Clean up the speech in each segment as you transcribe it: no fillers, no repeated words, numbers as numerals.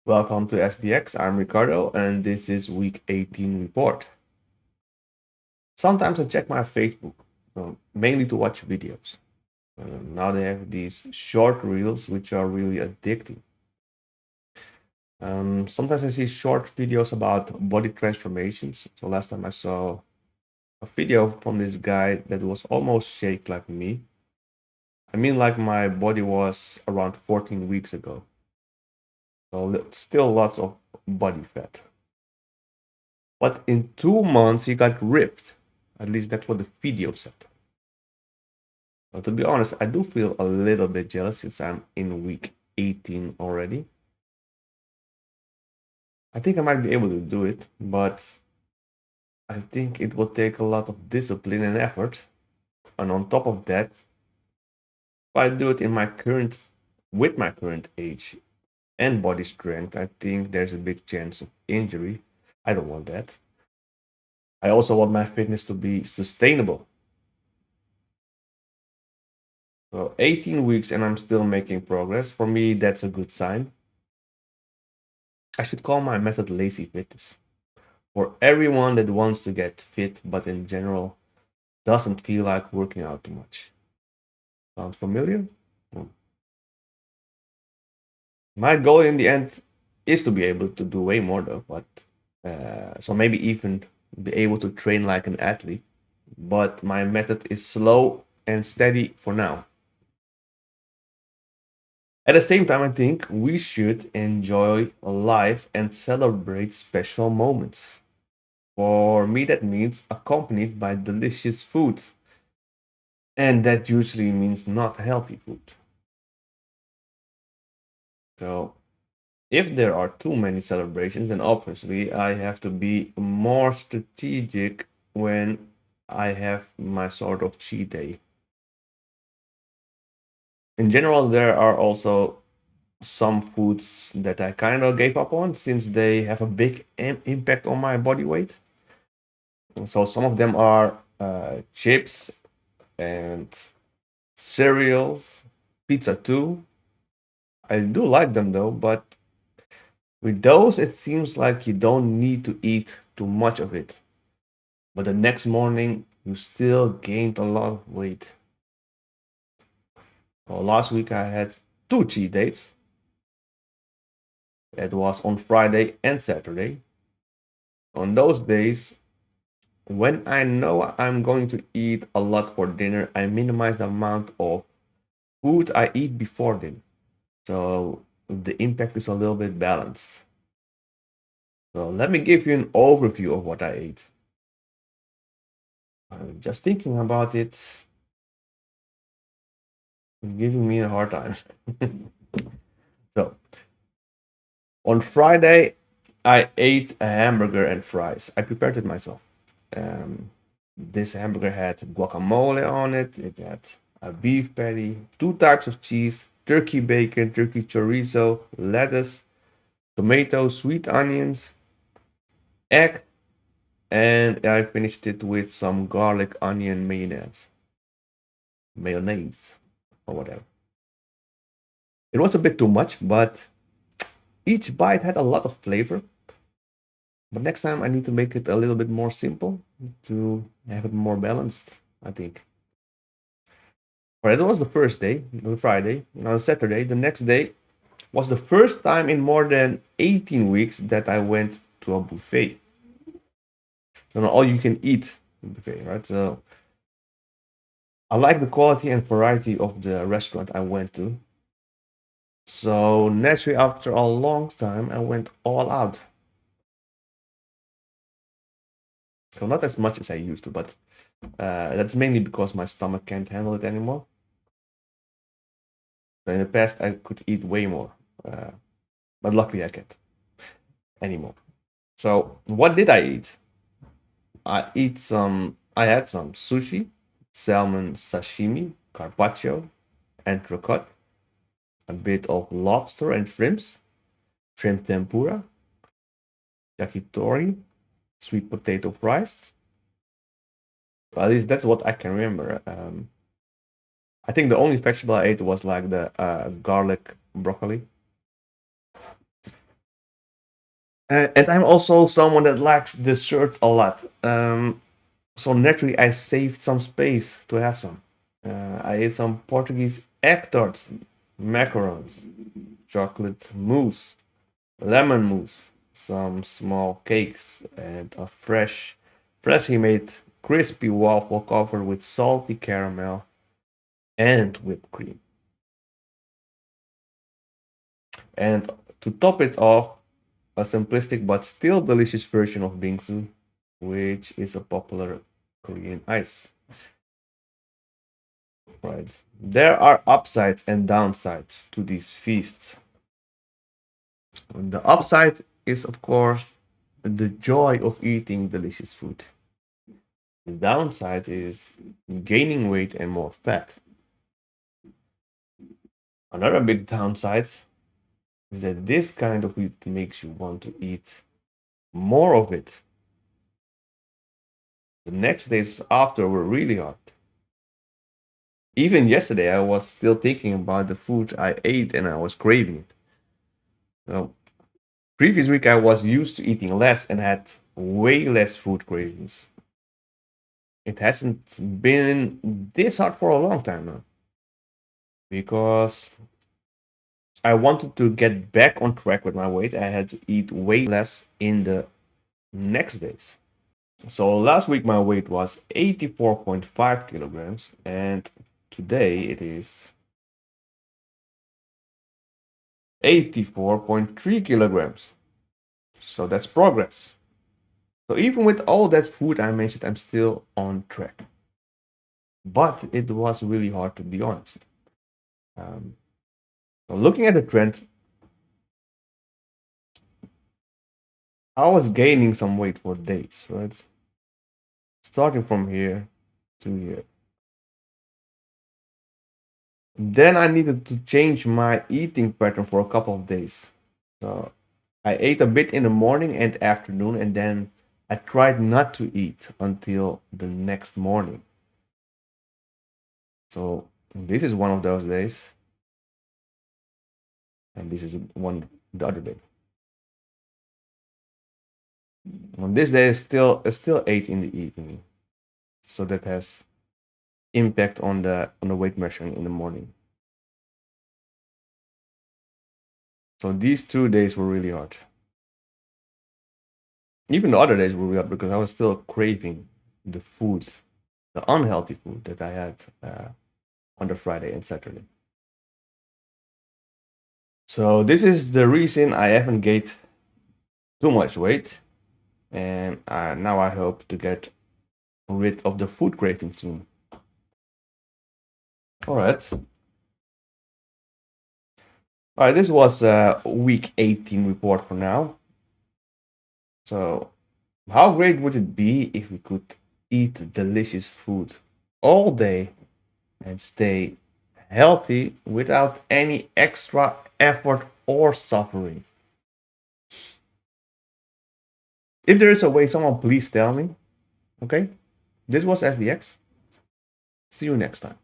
Welcome to SDX. I'm Ricardo, and this is week 18 report. Sometimes I check my Facebook, mainly to watch videos. Now they have these short reels, which are really addicting. Sometimes I see short videos about body transformations. So last time I saw a video from this guy that was almost shaped like me. I mean, like my body was around 14 weeks ago. So still lots of body fat. But in 2 months, he got ripped. At least that's what the video said. But to be honest, I do feel a little bit jealous since I'm in week 18 already. I think I might be able to do it, but I think it will take a lot of discipline and effort. And on top of that, if I do it with my current age and body strength, I think there's a big chance of injury. I don't want that. I also want my fitness to be sustainable. So 18 weeks and I'm still making progress. For me, that's a good sign. I should call my method lazy fitness. For everyone that wants to get fit, but in general doesn't feel like working out too much. Sounds familiar? Hmm. My goal in the end is to be able to do way more though, but so maybe even be able to train like an athlete. But my method is slow and steady for now. At the same time, I think we should enjoy life and celebrate special moments. For me, that means accompanied by delicious food. And that usually means not healthy food. So, if there are too many celebrations, then obviously I have to be more strategic when I have my sort of cheat day. In general, there are also some foods that I kind of gave up on since they have a big impact on my body weight. So, some of them are chips and cereals, pizza too. I do like them though, but with those, it seems like you don't need to eat too much of it. But the next morning, you still gained a lot of weight. Well, last week, I had two cheat days. It was on Friday and Saturday. On those days, when I know I'm going to eat a lot for dinner, I minimize the amount of food I eat before dinner. So the impact is a little bit balanced. So let me give you an overview of what I ate. Just thinking about it is giving me a hard time. So on Friday, I ate a hamburger and fries. I prepared it myself. Um, this hamburger had guacamole on it. It had a beef patty, two types of cheese, turkey bacon, turkey chorizo, lettuce, tomato, sweet onions, egg, and I finished it with some garlic onion mayonnaise, or whatever. It was a bit too much, but each bite had a lot of flavor. But next time I need to make it a little bit more simple to have it more balanced, I think. Alright, that was the first day, the Friday. On Saturday, the next day was the first time in more than 18 weeks that I went to a buffet. So an all you can eat buffet, right? So I like the quality and variety of the restaurant I went to. So naturally, after a long time, I went all out. So not as much as I used to, but that's mainly because my stomach can't handle it anymore. So in the past, I could eat way more, uh, but luckily I can't anymore. So what did I eat? I had some sushi, salmon sashimi, carpaccio, entrecote, a bit of lobster and shrimps, shrimp tempura, yakitori, sweet potato fries. Well, at least that's what I can remember. I think the only vegetable I ate was like the garlic broccoli. And I'm also someone that likes desserts a lot. So naturally, I saved some space to have some. I ate some Portuguese egg tarts, macarons, chocolate mousse, lemon mousse, some small cakes, and a freshly made crispy waffle covered with salty caramel and whipped cream. And to top it off, a simplistic but still delicious version of bingsu, which is a popular Korean ice. Right. There are upsides and downsides to these feasts. The upside is, of course, the joy of eating delicious food. The downside is gaining weight and more fat. Another big downside is that this kind of food makes you want to eat more of it. The next days after were really hard. Even yesterday, I was still thinking about the food I ate and I was craving it. Now, previous week, I was used to eating less and had way less food cravings. It hasn't been this hard for a long time now because I wanted to get back on track with my weight. I had to eat way less in the next days. So last week my weight was 84.5 kilograms, and today it is 84.3 kilograms. So that's progress. So even with all that food I mentioned, I'm still on track. But it was really hard, to be honest. Um, so looking at the trend, I was gaining some weight for days, right? Starting from here to here. Then I needed to change my eating pattern for a couple of days. So I ate a bit in the morning and afternoon, and then I tried not to eat until the next morning. So this is one of those days, and this is one the other day. On this day, I still ate in the evening, so that has impact on the weight measuring in the morning. So these 2 days were really hard. Even the other days were really hard because I was still craving the food, the unhealthy food that I had on the Friday and Saturday. So this is the reason I haven't gained too much weight, and now I hope to get rid of the food craving soon. All right. All right. This was week 18 report for now. So, how great would it be if we could eat delicious food all day and stay healthy without any extra effort or suffering? If there is a way, someone please tell me. Okay? This was SDX. See you next time.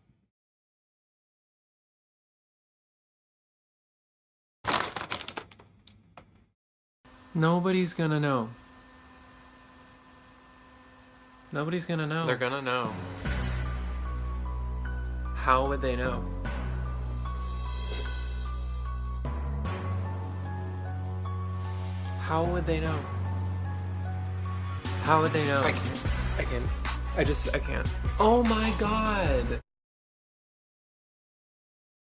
Nobody's gonna know. Nobody's gonna know. They're gonna know. How would they know? How would they know? How would they know? I can't. I can't. I can't. Oh my god!